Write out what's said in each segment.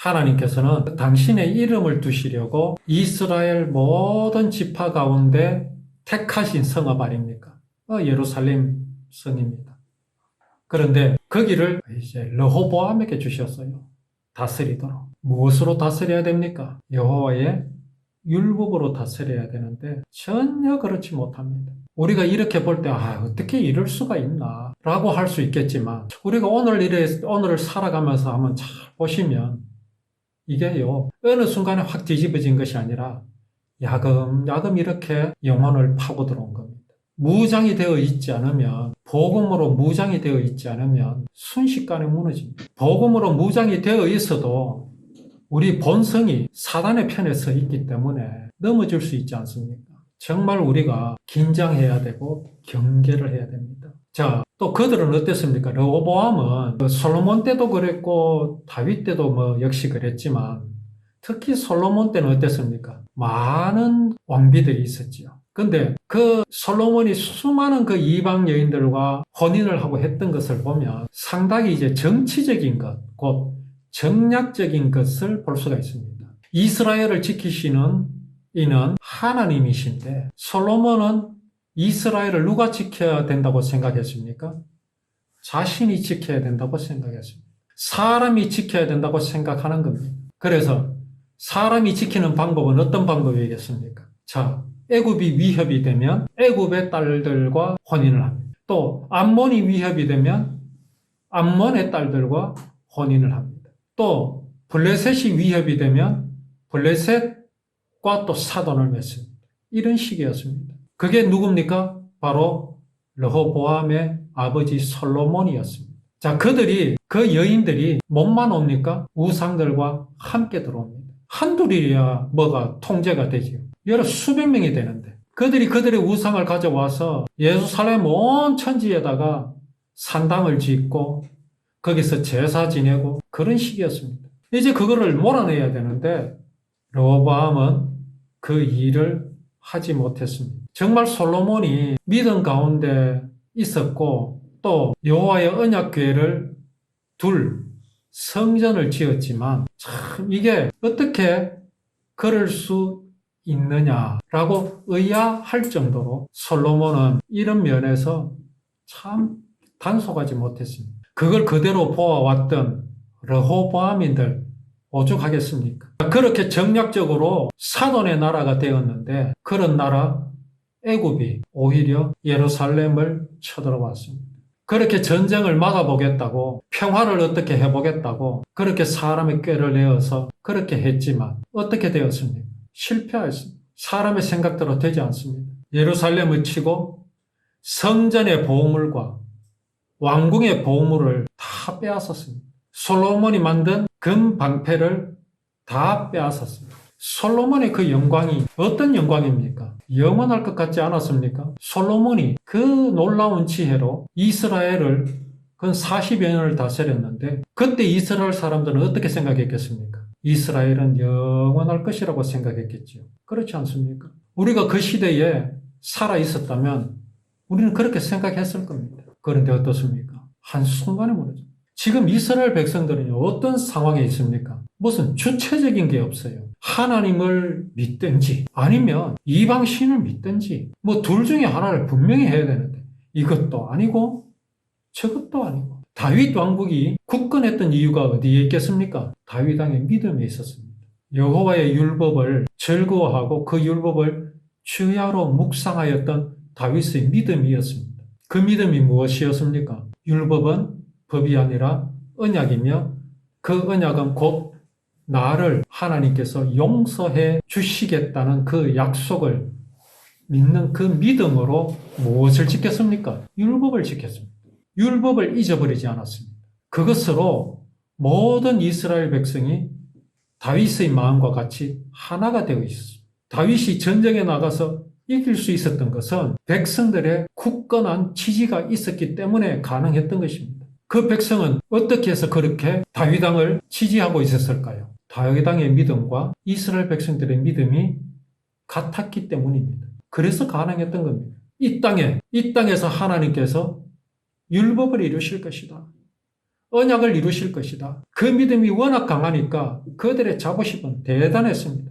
하나님께서는 당신의 이름을 두시려고 이스라엘 모든 지파 가운데 택하신 성읍 아닙니까? 예루살렘 성입니다. 그런데 거기를 이제 르호보암에게 주셨어요. 다스리도록. 무엇으로 다스려야 됩니까? 여호와의 율법으로 다스려야 되는데 전혀 그렇지 못합니다. 우리가 이렇게 볼 때 어떻게 이럴 수가 있나 라고 할 수 있겠지만 우리가 오늘을 살아가면서 한번 잘 보시면 이게요 어느 순간에 확 뒤집어진 것이 아니라 야금야금 이렇게 영혼을 파고 들어온 겁니다. 무장이 되어 있지 않으면, 복음으로 무장이 되어 있지 않으면 순식간에 무너집니다. 복음으로 무장이 되어 있어도 우리 본성이 사단의 편에 서 있기 때문에 넘어질 수 있지 않습니까? 정말 우리가 긴장해야 되고 경계를 해야 됩니다. 자, 또 그들은 어땠습니까? 르호보암은 솔로몬 때도 그랬고 다윗 때도 역시 그랬지만 특히 솔로몬 때는 어땠습니까? 많은 왕비들이 있었지요. 근데 그 솔로몬이 수많은 그 이방 여인들과 혼인을 하고 했던 것을 보면 상당히 이제 정치적인 것, 곧 정략적인 것을 볼 수가 있습니다. 이스라엘을 지키시는 이는 하나님이신데 솔로몬은 이스라엘을 누가 지켜야 된다고 생각했습니까? 자신이 지켜야 된다고 생각했습니다. 사람이 지켜야 된다고 생각하는 겁니다. 그래서 사람이 지키는 방법은 어떤 방법이겠습니까? 자, 애굽이 위협이 되면 애굽의 딸들과 혼인을 합니다. 또 암몬이 위협이 되면 암몬의 딸들과 혼인을 합니다. 또 블레셋이 위협이 되면 블레셋과 또 사돈을 맺습니다. 이런 식이었습니다. 그게 누굽니까? 바로 르호보암의 아버지 솔로몬이었습니다. 자, 그 여인들이 몸만 옵니까? 우상들과 함께 들어옵니다. 한둘이야 뭐가 통제가 되지요. 여러 수백 명이 되는데 그들의 우상을 가져와서 예루살렘 온 천지에다가 산당을 짓고 거기서 제사 지내고 그런 식이었습니다. 이제 그거를 몰아내야 되는데 르호보암은 그 일을 하지 못했습니다. 정말 솔로몬이 믿음 가운데 있었고 또 여호와의 언약궤를 둘 성전을 지었지만 참 이게 어떻게 그럴 수 있느냐라고 의아할 정도로 솔로몬은 이런 면에서 참 단속하지 못했습니다. 그걸 그대로 보아왔던 르호보암인들 오죽하겠습니까? 그렇게 정략적으로 사돈의 나라가 되었는데 그런 나라 애굽이 오히려 예루살렘을 쳐들어왔습니다. 그렇게 전쟁을 막아보겠다고 평화를 어떻게 해보겠다고 그렇게 사람의 꾀를 내어서 그렇게 했지만 어떻게 되었습니까? 실패했습니다. 사람의 생각대로 되지 않습니다. 예루살렘을 치고 성전의 보물과 왕궁의 보물을 다 빼앗았습니다. 솔로몬이 만든 금 방패를 다 빼앗았습니다. 솔로몬의 그 영광이 어떤 영광입니까? 영원할 것 같지 않았습니까? 솔로몬이 그 놀라운 지혜로 이스라엘을 그 40여 년을 다스렸는데 그때 이스라엘 사람들은 어떻게 생각했겠습니까? 이스라엘은 영원할 것이라고 생각했겠죠. 그렇지 않습니까? 우리가 그 시대에 살아 있었다면 우리는 그렇게 생각했을 겁니다. 그런데 어떻습니까? 한순간에 무너져. 지금 이스라엘 백성들은 어떤 상황에 있습니까? 무슨 주체적인 게 없어요. 하나님을 믿든지 아니면 이방 신을 믿든지 둘 중에 하나를 분명히 해야 되는데 이것도 아니고 저것도 아니고 다윗 왕국이 굳건했던 이유가 어디에 있겠습니까? 다윗 왕의 믿음에 있었습니다. 여호와의 율법을 즐거워하고 그 율법을 주야로 묵상하였던 다윗의 믿음이었습니다. 그 믿음이 무엇이었습니까? 율법은 법이 아니라 언약이며 그 언약은 곧 나를 하나님께서 용서해 주시겠다는 그 약속을 믿는 그 믿음으로 무엇을 지켰습니까? 율법을 지켰습니다. 율법을 잊어버리지 않았습니다. 그것으로 모든 이스라엘 백성이 다윗의 마음과 같이 하나가 되어 있었습니다. 다윗이 전쟁에 나가서 이길 수 있었던 것은 백성들의 굳건한 지지가 있었기 때문에 가능했던 것입니다. 그 백성은 어떻게 해서 그렇게 다윗 왕을 지지하고 있었을까요? 다윗 왕의 믿음과 이스라엘 백성들의 믿음이 같았기 때문입니다. 그래서 가능했던 겁니다. 이 땅에서 하나님께서 율법을 이루실 것이다. 언약을 이루실 것이다. 그 믿음이 워낙 강하니까 그들의 자부심은 대단했습니다.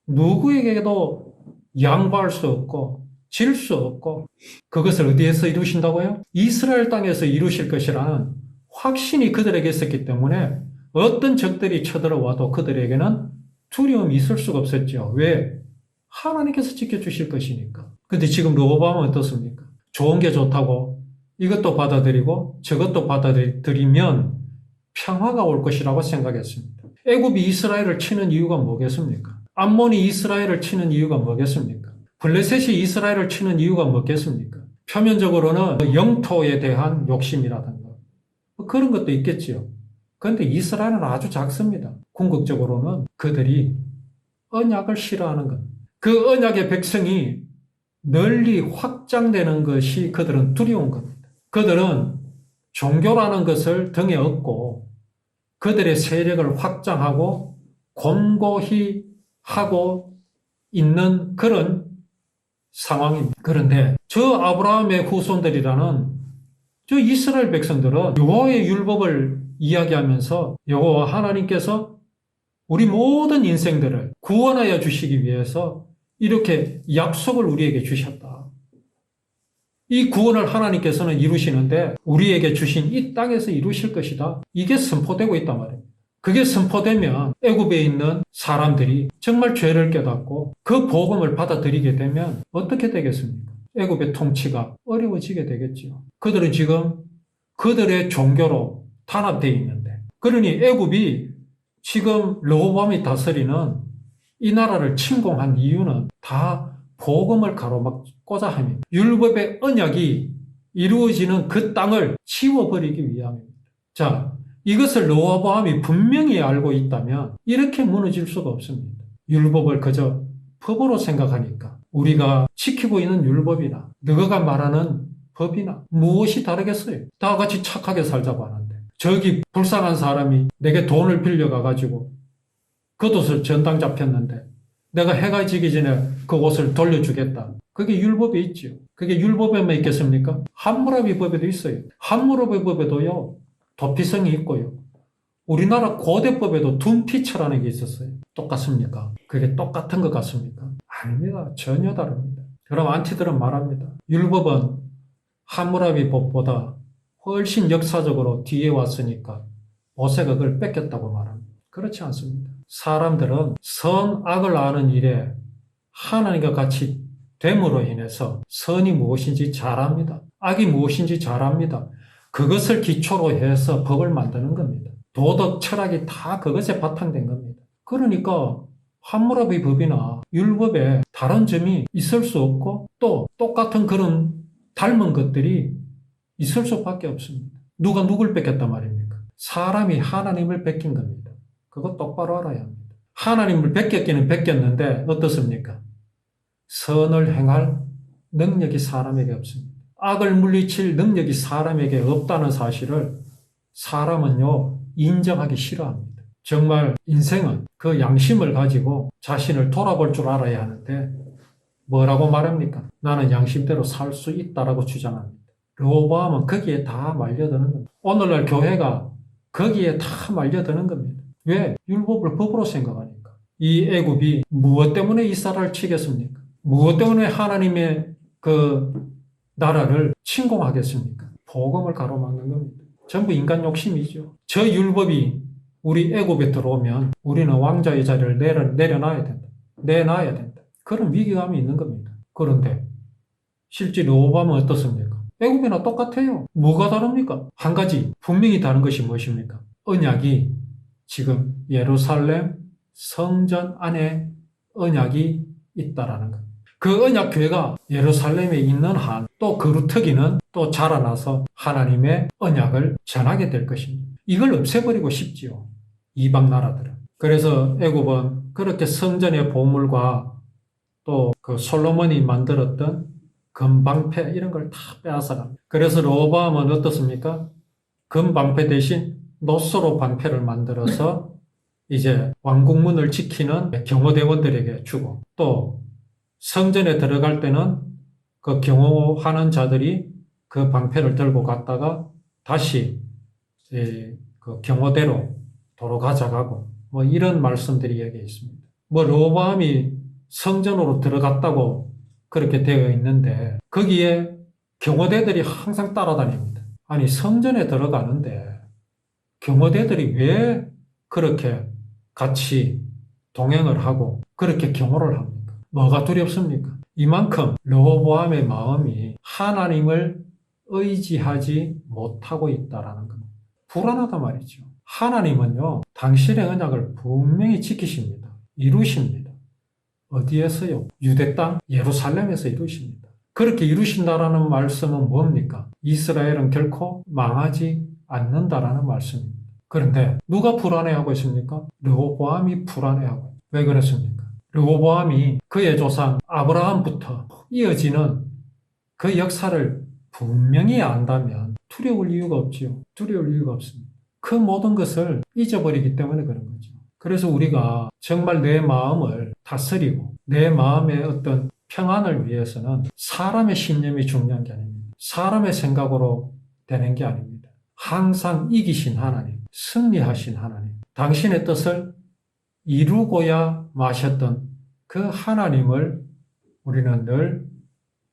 누구에게도 양보할 수 없고 질 수 없고 그것을 어디에서 이루신다고요? 이스라엘 땅에서 이루실 것이라는 확신이 그들에게 있었기 때문에 어떤 적들이 쳐들어와도 그들에게는 두려움이 있을 수가 없었죠. 왜? 하나님께서 지켜주실 것이니까. 근데 지금 르호보암은 어떻습니까? 좋은 게 좋다고 이것도 받아들이고 저것도 받아들이면 평화가 올 것이라고 생각했습니다. 애굽이 이스라엘을 치는 이유가 뭐겠습니까? 암몬이 이스라엘을 치는 이유가 뭐겠습니까? 블레셋이 이스라엘을 치는 이유가 뭐겠습니까? 표면적으로는 영토에 대한 욕심이라든가 그런 것도 있겠지요. 그런데 이스라엘은 아주 작습니다. 궁극적으로는 그들이 언약을 싫어하는 것. 그 언약의 백성이 널리 확장되는 것이 그들은 두려운 겁니다. 그들은 종교라는 것을 등에 업고 그들의 세력을 확장하고 권고히 하고 있는 그런 상황입니다. 그런데 저 아브라함의 후손들이라는 저 이스라엘 백성들은 여호와의 율법을 이야기하면서 여호와 하나님께서 우리 모든 인생들을 구원하여 주시기 위해서 이렇게 약속을 우리에게 주셨다. 이 구원을 하나님께서는 이루시는데 우리에게 주신 이 땅에서 이루실 것이다. 이게 선포되고 있단 말입니다. 그게 선포되면 애굽에 있는 사람들이 정말 죄를 깨닫고 그 복음을 받아들이게 되면 어떻게 되겠습니까? 애굽의 통치가 어려워지게 되겠죠. 그들은 지금 그들의 종교로 탄압되어 있는데 그러니 애굽이 지금 르호보암이 다스리는 이 나라를 침공한 이유는 다 복음을 가로막고자 함입니다. 율법의 언약이 이루어지는 그 땅을 치워버리기 위함입니다. 자, 이것을 르호보암이 분명히 알고 있다면 이렇게 무너질 수가 없습니다. 율법을 그저 법으로 생각하니까 우리가 지키고 있는 율법이나 너가 말하는 법이나 무엇이 다르겠어요? 다 같이 착하게 살자고 하는데 저기 불쌍한 사람이 내게 돈을 빌려가가지고 겉옷을 전당 잡혔는데 내가 해가 지기 전에 그 옷을 돌려주겠다. 그게 율법에 있죠. 그게 율법에만 있겠습니까? 함무라비 법에도 있어요. 함무라비 법에도요. 도피성이 있고요. 우리나라 고대법에도 둔피처라는 게 있었어요. 똑같습니까? 그게 똑같은 것 같습니까? 아닙니다. 전혀 다릅니다. 그럼 안티들은 말합니다. 율법은 함무라비 법보다 훨씬 역사적으로 뒤에 왔으니까 모세가 그걸 뺏겼다고 말합니다. 그렇지 않습니다. 사람들은 선악을 아는 일에 하나님과 같이 됨으로 인해서 선이 무엇인지 잘 압니다. 악이 무엇인지 잘 압니다. 그것을 기초로 해서 법을 만드는 겁니다. 도덕, 철학이 다 그것에 바탕된 겁니다. 그러니까 함무라비 법이나 율법에 다른 점이 있을 수 없고 또 똑같은 그런 닮은 것들이 있을 수밖에 없습니다. 누가 누굴 뺏겼단 말입니까? 사람이 하나님을 뺏긴 겁니다. 그거 똑바로 알아야 합니다. 하나님을 뺏겼기는 뺏겼는데 어떻습니까? 선을 행할 능력이 사람에게 없습니다. 악을 물리칠 능력이 사람에게 없다는 사실을 사람은요 인정하기 싫어합니다. 정말 인생은 그 양심을 가지고 자신을 돌아볼 줄 알아야 하는데 뭐라고 말합니까? 나는 양심대로 살 수 있다라고 주장합니다. 르호보암은 거기에 다 말려드는 겁니다. 오늘날 교회가 거기에 다 말려드는 겁니다. 왜? 율법을 법으로 생각하니까. 이 애굽이 무엇 때문에 이스라엘을 치겠습니까? 무엇 때문에 하나님의 그 나라를 침공하겠습니까? 복음을 가로막는 겁니다. 전부 인간 욕심이죠. 저 율법이 우리 애굽에 들어오면 우리는 왕자의 자리를 내려놔야 된다. 내놔야 된다. 그런 위기감이 있는 겁니다. 그런데 실제 르호보암은 어떻습니까? 애굽이나 똑같아요. 뭐가 다릅니까? 한 가지 분명히 다른 것이 무엇입니까? 언약이 지금 예루살렘 성전 안에 언약이 있다라는 것. 그 언약궤가 예루살렘에 있는 한 또 그루터기는 또 자라나서 하나님의 언약을 전하게 될 것입니다. 이걸 없애버리고 싶지요. 이방 나라들은. 그래서 애굽은 그렇게 성전의 보물과 또 그 솔로몬이 만들었던 금방패 이런 걸 다 빼앗아갑니다. 그래서 르호보암은 어떻습니까? 금방패 대신 노소로 방패를 만들어서 이제 왕궁문을 지키는 경호대원들에게 주고 또 성전에 들어갈 때는 그 경호하는 자들이 그 방패를 들고 갔다가 다시 그 경호대로 도로 가져가고 뭐 이런 말씀들이 여기 있습니다. 뭐 르호보암이 성전으로 들어갔다고 그렇게 되어 있는데 거기에 경호대들이 항상 따라다닙니다. 아니 성전에 들어가는데 경호대들이 왜 그렇게 같이 동행을 하고 그렇게 경호를 합니까? 뭐가 두렵습니까? 이만큼 르호보암의 마음이 하나님을 의지하지 못하고 있다라는 겁니다. 불안하단 말이죠. 하나님은요, 당신의 언약을 분명히 지키십니다. 이루십니다. 어디에서요? 유대 땅, 예루살렘에서 이루십니다. 그렇게 이루신다라는 말씀은 뭡니까? 이스라엘은 결코 망하지 않는다라는 말씀입니다. 그런데 누가 불안해하고 있습니까? 르호보암이 불안해하고. 왜 그렇습니까? 르호보암이 그의 조상 아브라함부터 이어지는 그 역사를 분명히 안다면 두려울 이유가 없지요. 두려울 이유가 없습니다. 그 모든 것을 잊어버리기 때문에 그런 거죠. 그래서 우리가 정말 내 마음을 다스리고 내 마음의 어떤 평안을 위해서는 사람의 신념이 중요한 게 아닙니다. 사람의 생각으로 되는 게 아닙니다. 항상 이기신 하나님, 승리하신 하나님, 당신의 뜻을 이루고야 마셨던 그 하나님을 우리는 늘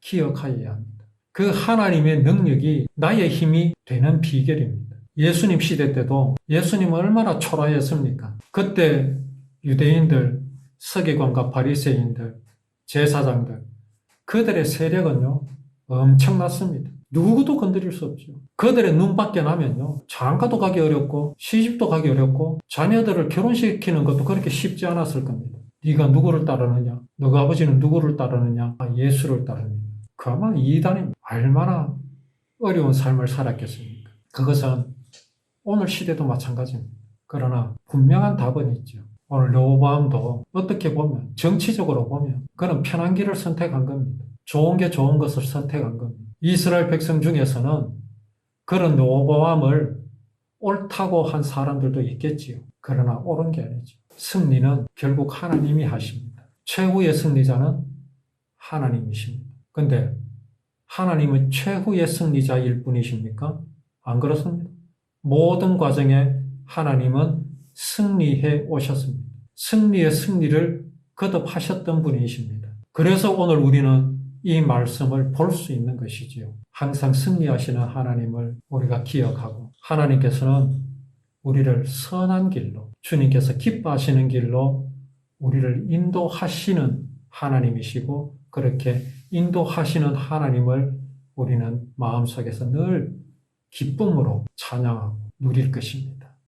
기억하여야 합니다. 그 하나님의 능력이 나의 힘이 되는 비결입니다. 예수님 시대 때도 예수님은 얼마나 초라했습니까? 그때 유대인들, 서기관과 바리새인들, 제사장들, 그들의 세력은요, 엄청났습니다. 누구도 건드릴 수 없죠. 그들의 눈밖에 나면요, 장가도 가기 어렵고, 시집도 가기 어렵고, 자녀들을 결혼시키는 것도 그렇게 쉽지 않았을 겁니다. 네가 누구를 따르느냐? 너희 아버지는 누구를 따르느냐? 예수를 따릅니다. 그야말로 이단입니다. 얼마나 어려운 삶을 살았겠습니까? 그것은 오늘 시대도 마찬가지입니다. 그러나 분명한 답은 있죠. 오늘 르호보암도 어떻게 보면 정치적으로 보면 그런 편한 길을 선택한 겁니다. 좋은 게 좋은 것을 선택한 겁니다. 이스라엘 백성 중에서는 그런 르호보암을 옳다고 한 사람들도 있겠지요. 그러나 옳은 게 아니죠. 승리는 결국 하나님이 하십니다. 최후의 승리자는 하나님이십니다. 근데 하나님은 최후의 승리자일 뿐이십니까? 안 그렇습니다. 모든 과정에 하나님은 승리해 오셨습니다. 승리의 승리를 거듭하셨던 분이십니다. 그래서 오늘 우리는 이 말씀을 볼 수 있는 것이지요. 항상 승리하시는 하나님을 우리가 기억하고 하나님께서는 우리를 선한 길로, 주님께서 기뻐하시는 길로 우리를 인도하시는 하나님이시고 그렇게 인도하시는 하나님을 우리는 마음속에서 늘 기쁨으로 찬양하고 누릴 것입니다.